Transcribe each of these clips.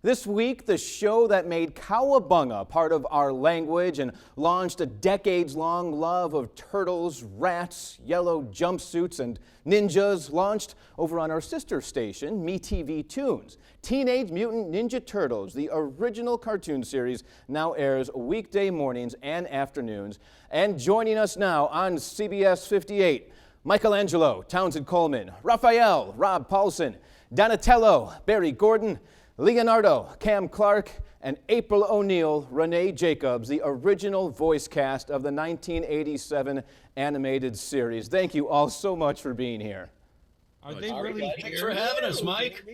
This week, the show that made cowabunga part of our language and launched a decades-long love of turtles, rats, yellow jumpsuits, and ninjas launched over on our sister station, MeTV Toons. Teenage Mutant Ninja Turtles, the original cartoon series, now airs weekday mornings and afternoons. And joining us now on CBS 58, Michelangelo, Townsend Coleman, Raphael, Rob Paulsen, Donatello, Barry Gordon, Leonardo, Clarke, and April O'Neil, Renae Jacobs, the original voice cast of the 1987 animated series. Thank you all so much for being here. Are they really here? Thanks for having us, Mike.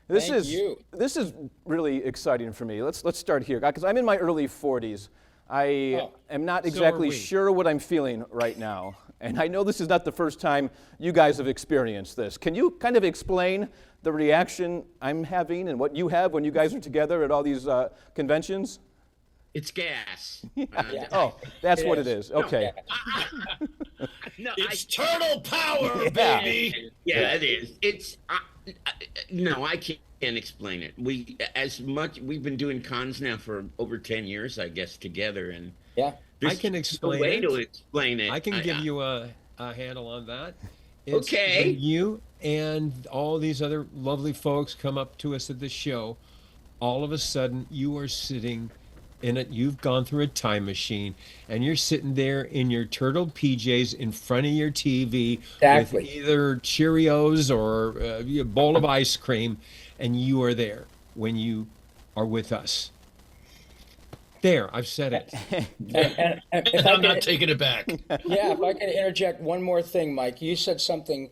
This is really exciting for me. Let's start here, because I'm in my early 40s. I am not exactly sure what I'm feeling right now. And I know this is not the first time you guys have experienced this. Can you kind of explain the reaction I'm having and what you have when you guys are together at all these conventions? It's gas. Oh, that's what it is. Okay. No, it's turtle power, baby. Yeah, it is. It's no, I can't explain it. We've been doing cons now for over 10 years, I guess, together, and I can explain a way it. to explain it. I can give you a handle on that. It's Okay. when you and all these other lovely folks come up to us at the show, all of a sudden you are sitting in it. You've gone through a time machine, and you're sitting there in your turtle PJs in front of your TV with either Cheerios or a bowl of ice cream, and you are there when you are with us. There, I've said it. And I'm not taking it back. Yeah, if I can interject one more thing, Mike. You said something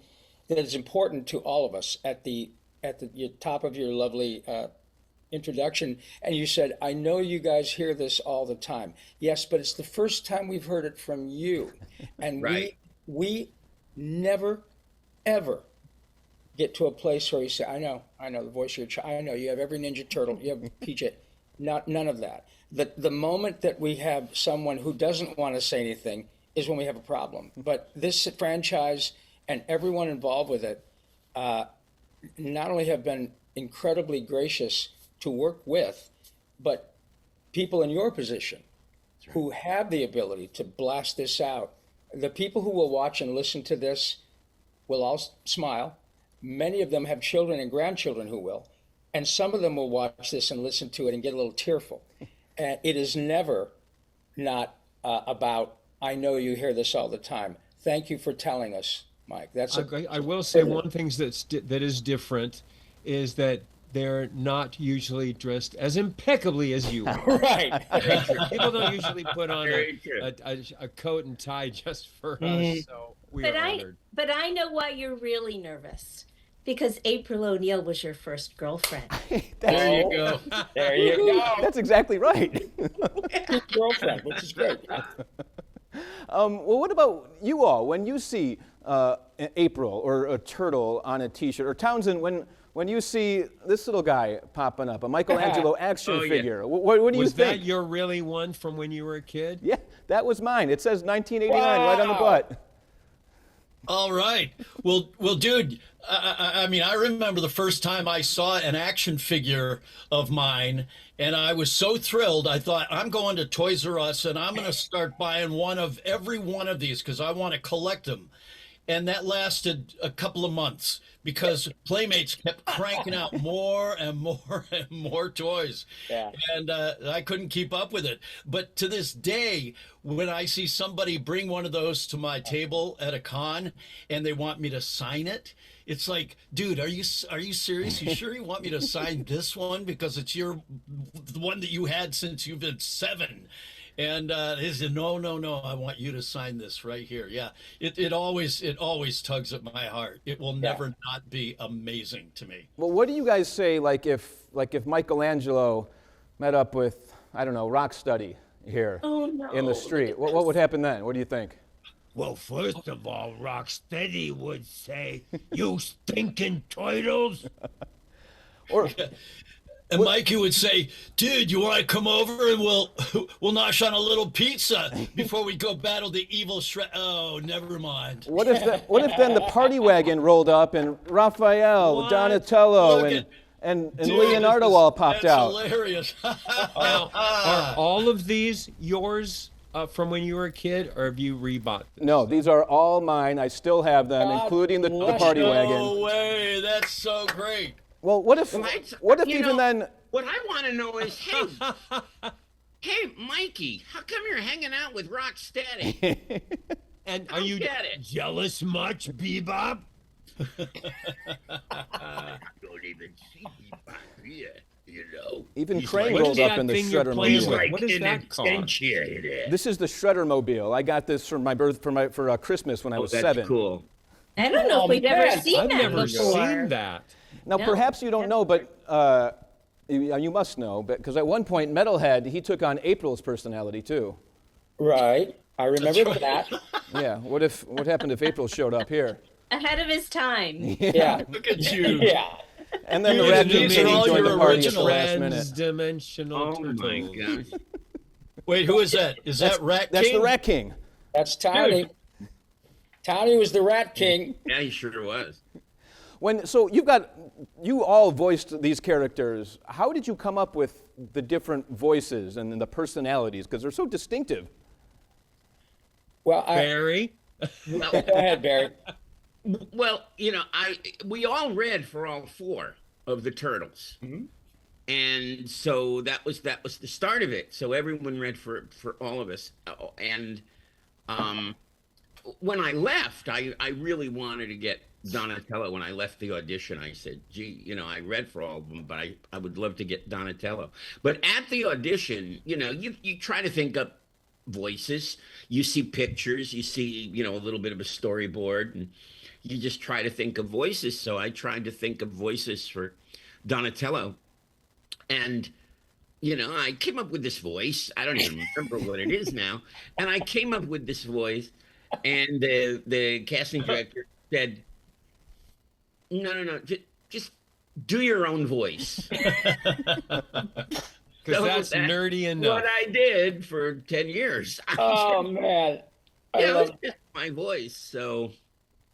that is important to all of us at the top of your lovely introduction, and you said, "I know you guys hear this all the time." Yes, but it's the first time we've heard it from you, and Right. we never ever get to a place where you say, "I know the voice of your child. I know you have every Ninja Turtle, you have PJ." None of that. The moment that we have someone who doesn't want to say anything is when we have a problem. But this franchise and everyone involved with it not only have been incredibly gracious to work with, but people in your position who have the ability to blast this out. The people who will watch and listen to this will all smile. Many of them have children and grandchildren who will. And some of them will watch this and listen to it and get a little tearful. And it is never not about, "I know you hear this all the time." Thank you for telling us, Mike. I will say one thing that is different is that they're not usually dressed as impeccably as you are. Right. People don't usually put on a coat and tie just for us, so we are honored. But I know why you're really nervous. Because April O'Neil was your first girlfriend. There you go. There you go. That's exactly right. Girlfriend, which is great. Well, what about you all? When you see April or a turtle on a T-shirt, or Townsend, when you see this little guy popping up, a Michelangelo action figure, what do you think? Was that your really one from when you were a kid? Yeah, that was mine. It says 1989 right on the butt. All right. Well, dude, I mean, I remember the first time I saw an action figure of mine, and I was so thrilled. I thought, I'm going to Toys R Us, and I'm going to start buying every one of these because I want to collect them. And that lasted a couple of months because Playmates kept cranking out more and more and more toys. Yeah. And I couldn't keep up with it. But to this day, when I see somebody bring one of those to my table at a con and they want me to sign it, it's like, dude, are you serious? You sure you want me to sign this one because it's the one that you had since you've been 7? And he said, no, I want you to sign this right here. Yeah, it always tugs at my heart. It will never not be amazing to me. Well, what do you guys say, like if Michelangelo met up with, I don't know, Rocksteady here in the street? What would happen then? What do you think? Well, first of all, Rocksteady would say, "You stinking turtles." Or And Mikey would say, "Dude, you want to come over and we'll nosh on a little pizza before we go battle the evil Shred." Oh, never mind. What if then the party wagon rolled up and Raphael, Donatello, and Dude, Leonardo all popped that's out. Hilarious. Now, are all of these yours from when you were a kid, or have you rebought them? No, these are all mine. I still have them, God including the bless party No wagon. way. That's so great. Well, what if You even know, then? What I want to know is, hey, Mikey, how come you're hanging out with Rocksteady? And I are don't you get it. Jealous much, Bebop? I don't even see Bebop here, you know. Even He's Crane like- rolled What is up in that the thing you're Shredder playing mobile. with? What is an that car? extension. This is the Shredder mobile. I got this for my for Christmas when I was that's 7. cool. I don't know Oh, if we've man. ever seen I've that never before. seen that. Now, No, perhaps you don't know, but you must know, because at one point, Metalhead, he took on April's personality too. Right. I remember that. Yeah. What happened if April showed up here? Ahead of his time. Yeah. Look at you. Yeah. And then the Dude, Rat and King these came are and all joined your the party at the original last minute. Trans-dimensional Oh my turtles. gosh. Wait, who is that? Is that Rat That's King? the Rat King. That's Townie. Townie was the Rat King. Yeah, he sure was. So you all voiced these characters. How did you come up with the different voices and the personalities? Because they're so distinctive. Well, Barry. Well, go ahead, Barry. well, we all read for all 4 of the Turtles. And so that was the start of it. So everyone read for all of us. And when I left, I really wanted to get Donatello. When I left the audition, I said, gee, I read for all of them, but I would love to get Donatello. But at the audition, you try to think up voices. You see pictures, you see, a little bit of a storyboard, and you just try to think of voices. So I tried to think of voices for Donatello. And, I came up with this voice. I don't even remember what it is now. And I came up with this voice, and the casting director said, no, just do your own voice. Because that's nerdy enough. What I did for 10 years. Oh, man. I It was love just my voice. So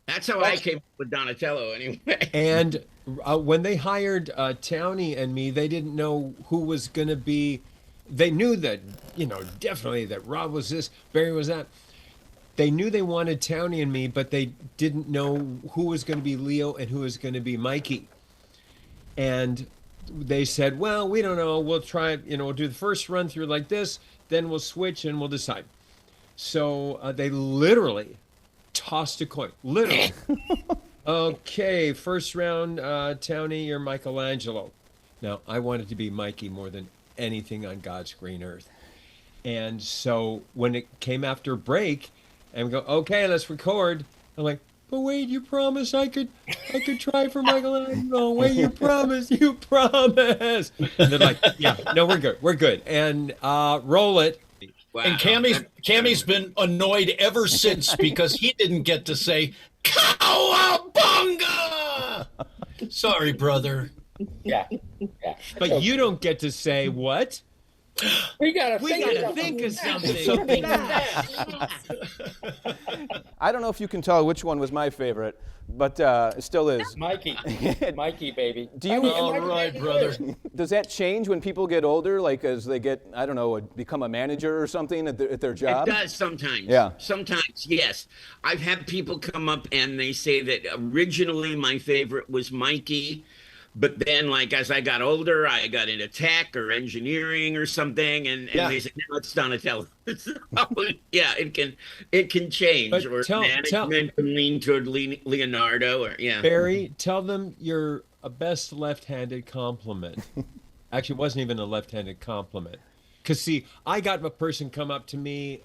that's how I came up with Donatello anyway. And when they hired Townie and me, they didn't know who was going to be. They knew that, definitely that Rob was this, Barry was that. They knew they wanted Townie and me, but they didn't know who was going to be Leo and who was going to be Mikey. And they said, well, we don't know. We'll try it. We'll do the first run through like this, then we'll switch and we'll decide. So they literally tossed a coin. Literally. Okay, first round, Townie, you're Michelangelo. Now, I wanted to be Mikey more than anything on God's green earth. And so when it came after break, and we go, okay, let's record. I'm like, but wait, you promised I could try for Michelangelo. Wait, you promised. And they're like, yeah, no, we're good. And roll it. Wow. And Cammy's been annoyed ever since because he didn't get to say "Cowabunga." Sorry, brother. Yeah. But you don't get to say what? We gotta think of something. I don't know if you can tell which one was my favorite, but it still is. Mikey, baby. Do you? All right, brother. Does that change when people get older, like as they get, I don't know, become a manager or something at their job? It does sometimes. Yeah. Sometimes, yes. I've had people come up and they say that originally my favorite was Mikey, but then like as I got older, I got into tech or engineering or something, and they say, no, it's Donatello. So, yeah, it can change, But or tell- management can lean toward Leonardo, or yeah. Barry, tell them your best left-handed compliment. Actually, it wasn't even a left-handed compliment. Because, see, I got a person come up to me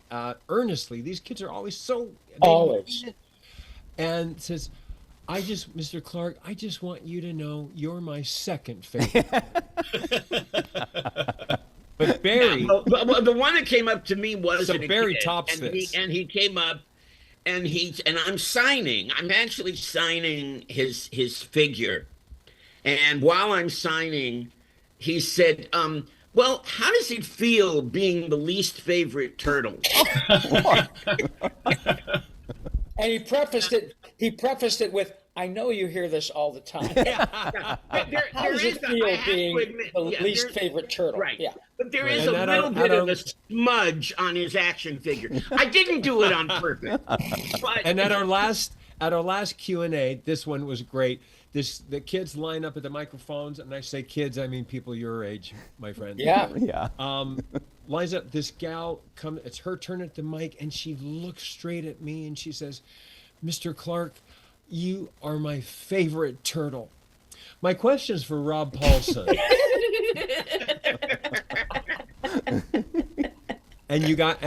earnestly. These kids are always so... Always. And says, Mr. Clarke, I just want you to know you're my second favorite. But Barry... Well, the one that came up to me was So Barry tops and this. He came up, and I'm actually signing his figure, and while I'm signing, he said, well, how does it feel being the least favorite turtle? And he prefaced it with, I know you hear this all the time. How does it feel being the least favorite turtle? Right. Yeah. But there is a little bit of a smudge on his action figure. I didn't do it on purpose. But And at our last Q&A, this one was great. The kids line up at the microphones, and I say kids, I mean people your age, my friend. Yeah. Yeah. Lines up, this gal comes, it's her turn at the mic, and she looks straight at me and she says, Mr. Clarke, you are my favorite turtle. My question is for Rob Paulsen. And you got,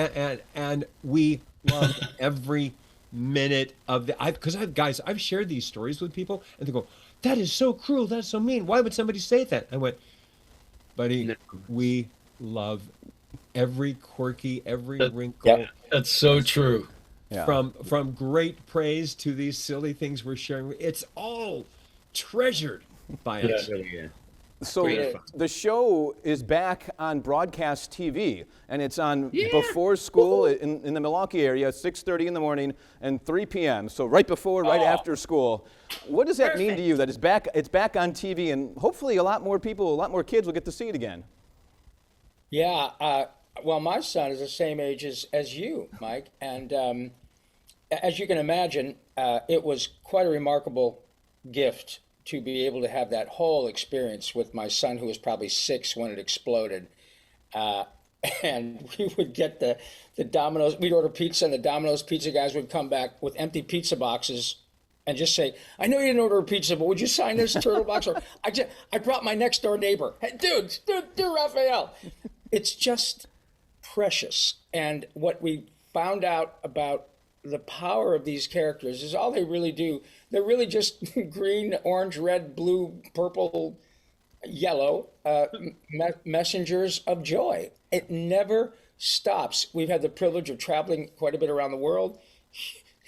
and we loved every minute of the, because I've shared these stories with people, and they go, that is so cruel, that's so mean, why would somebody say that? I went, buddy, we love every quirky, every wrinkle. Yeah. That's so true. Yeah. From great praise to these silly things we're sharing, it's all treasured by us. So the show is back on broadcast TV, and it's on before school in the Milwaukee area, 6:30 in the morning and 3 p.m. So right before, right after school. What does that mean to you that it's back on TV, and hopefully a lot more kids will get to see it again? Yeah. Well, my son is the same age as you, Mike. And as you can imagine, it was quite a remarkable gift to be able to have that whole experience with my son, who was probably 6 when it exploded. And we would get the Domino's, we'd order pizza, and the Domino's pizza guys would come back with empty pizza boxes and just say, I know you didn't order a pizza, but would you sign this turtle box? Or I brought my next door neighbor. Hey, dude, Raphael. It's just precious. And what we found out about the power of these characters is all they really do. They're really just green, orange, red, blue, purple, yellow messengers of joy. It never stops. We've had the privilege of traveling quite a bit around the world.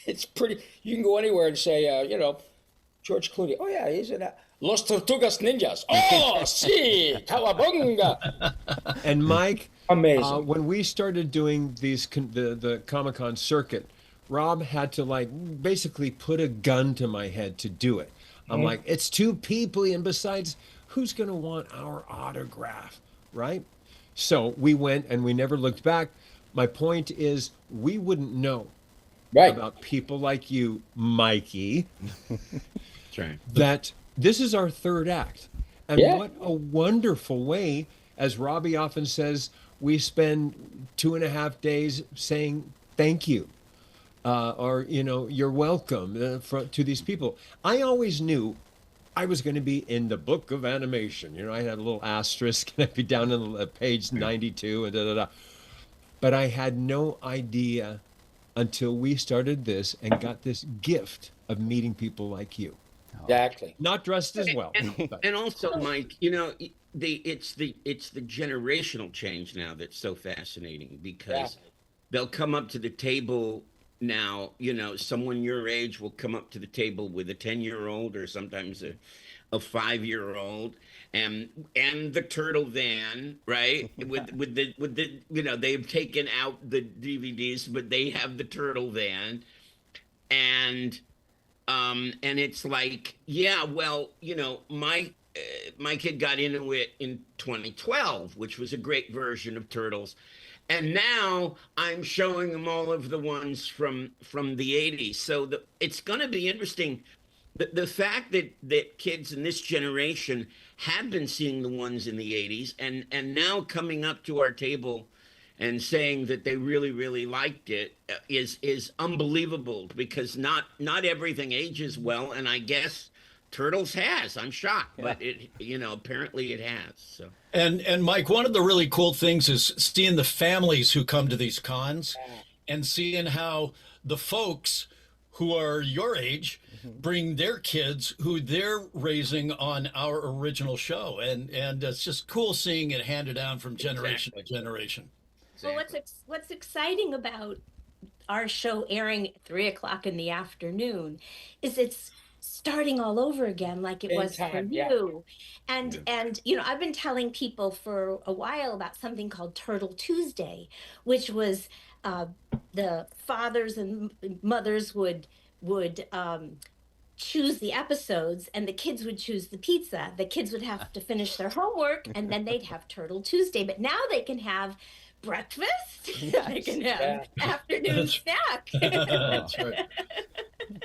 It's pretty, you can go anywhere and say, George Clooney, oh yeah, he's in Los Tortugas Ninjas. Oh, sí, Cowabunga. And Mike, amazing. When we started doing the Comic-Con circuit, Rob had to basically put a gun to my head to do it. I'm like, it's too peoply, and besides, who's going to want our autograph, right? So we went and we never looked back. My point is, we wouldn't know about people like you, Mikey, that this is our third act. And what a wonderful way, as Robbie often says, we spend 2.5 days saying thank you. Or, you're welcome to these people. I always knew I was going to be in the book of animation. I had a little asterisk, and I'd be down on page 92 and da-da-da. But I had no idea until we started this and got this gift of meeting people like you. Exactly. Not dressed as well. And also, Mike, it's the generational change now that's so fascinating, because they'll come up to the table now, someone your age will come up to the table with a 10-year-old or sometimes a 5-year-old, and the turtle van, right? with the they've taken out the DVDs, but they have the turtle van, and it's like, my kid got into it in 2012, which was a great version of Turtles. And now I'm showing them all of the ones from the 80s. So it's going to be interesting. The fact that kids in this generation have been seeing the ones in the 80s and now coming up to our table and saying that they really, really liked it is unbelievable, because not everything ages well. And I guess Turtles has. I'm shocked, but it apparently it has. So. And Mike, one of the really cool things is seeing the families who come to these cons, and seeing how the folks who are your age bring their kids who they're raising on our original show, and it's just cool seeing it handed down from generation to generation. Well, what's exciting about our show airing at 3:00 in the afternoon is it's starting all over again, like it was for you. And I've been telling people for a while about something called Turtle Tuesday, which was the fathers and mothers would choose the episodes, and the kids would choose the pizza. The kids would have to finish their homework, and then they'd have Turtle Tuesday. But now they can have breakfast. They can have afternoon snack. That's right.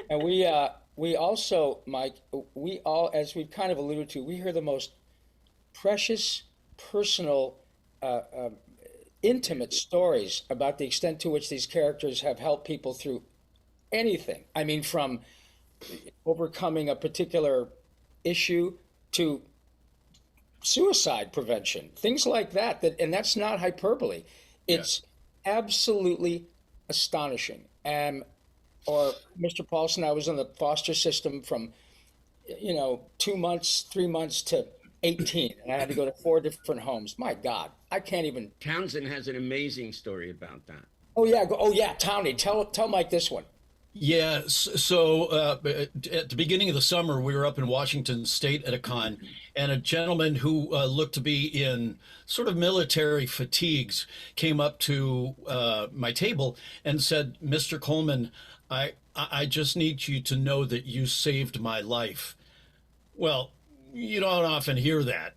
And we also, Mike, we all, as we've kind of alluded to, we hear the most precious, personal, intimate stories about the extent to which these characters have helped people through anything. I mean, from overcoming a particular issue to suicide prevention, things like that, and that's not hyperbole. It's absolutely astonishing. Or Mr. Paulsen, I was in the foster system from 2 months, 3 months to 18, and I had to go to 4 different homes. My God, I can't even. Townsend has an amazing story about that. Oh yeah, Townie, tell Mike this one. Yeah, so at the beginning of the summer, we were up in Washington State at a con, and a gentleman who looked to be in sort of military fatigues came up to my table and said, "Mr. Coleman, I just need you to know that you saved my life." Well, you don't often hear that,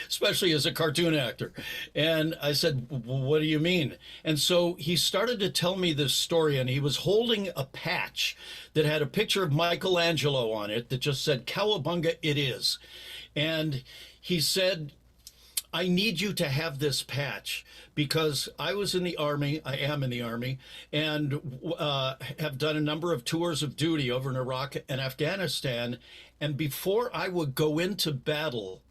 especially as a cartoon actor. And I said, "What do you mean?" And so he started to tell me this story, and he was holding a patch that had a picture of Michelangelo on it that just said, "Cowabunga, it is." And he said, "I need you to have this patch because I was in the Army, I am in the Army, and have done a number of tours of duty over in Iraq and Afghanistan. And before I would go into battle,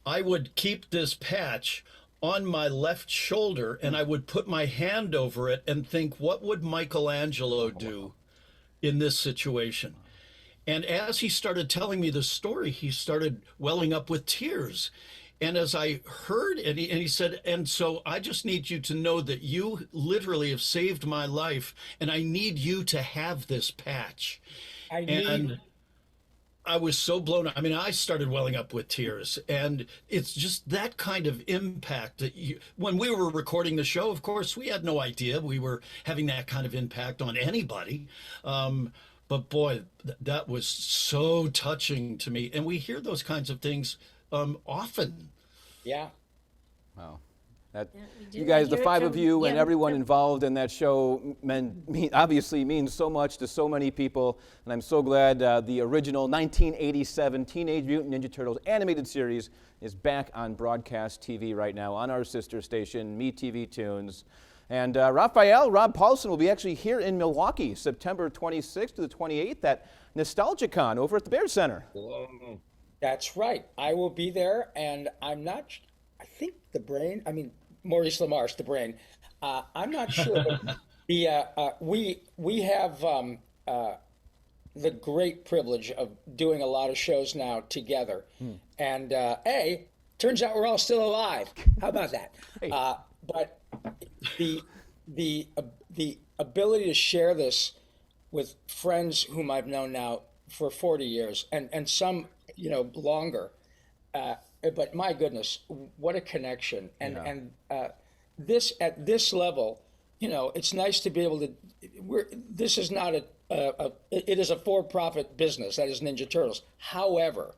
I would keep this patch on my left shoulder and I would put my hand over it and think, what would Michelangelo do in this situation?" And as he started telling me the story, he started welling up with tears. And as I heard, and he said, "And so I just need you to know that you literally have saved my life, and I need you to have this patch." And I was so blown up. I mean, I started welling up with tears, and it's just that kind of impact that when we were recording the show, of course, we had no idea we were having that kind of impact on anybody. But boy, that was so touching to me. And we hear those kinds of things often. Yeah. Wow. You guys, the 5 of you and everyone involved in that show obviously means so much to so many people, and I'm so glad the original 1987 Teenage Mutant Ninja Turtles animated series is back on broadcast TV right now on our sister station, MeTV Toons. And Raphael, Rob Paulsen will be actually here in Milwaukee, September 26th to the 28th at NostalgiaCon over at the Bears Center. Whoa. That's right. I will be there, and I think Maurice LaMarche, the brain. I'm not sure. We have the great privilege of doing a lot of shows now together. And turns out we're all still alive. How about that? Hey. But the ability to share this with friends whom I've known now for 40 years and some longer. But my goodness, what a connection! And this at this level, it's nice to be able to. This is not it is a for-profit business, that is Ninja Turtles. However,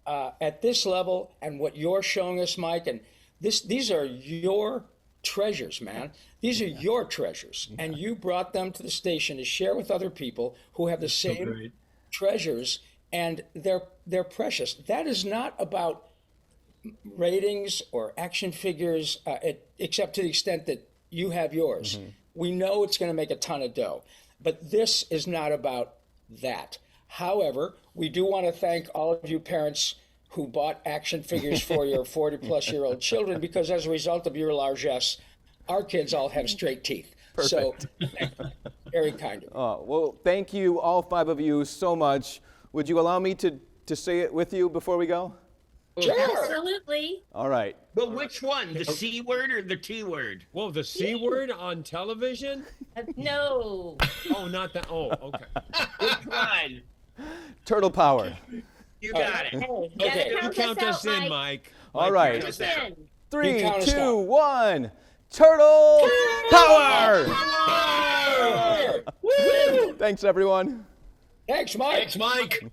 at this level and what you're showing us, Mike, and these are your treasures, man. These are your treasures, and you brought them to the station to share with other people who have the same treasures, and they're precious. That is not about ratings or action figures, except to the extent that you have yours. We know it's going to make a ton of dough, but this is not about that. However, we do want to thank all of you parents who bought action figures for your 40-plus-year-old children, because as a result of your largesse, our kids all have straight teeth. Perfect. So, very kind of you. Well, thank you, all 5 of you, so much. Would you allow me to say it with you before we go? Sure. Absolutely. All right. But which one? The C word or the T word? Whoa, the C word on television? No. Oh, not that. Oh, okay. Which one? Turtle power. You got it. Okay. You count us in, Mike. All right. Count us out. 3, You count us 2, down. 1. Turtle Power! Woo! Thanks, everyone. Thanks, Mike. Thanks, Mike.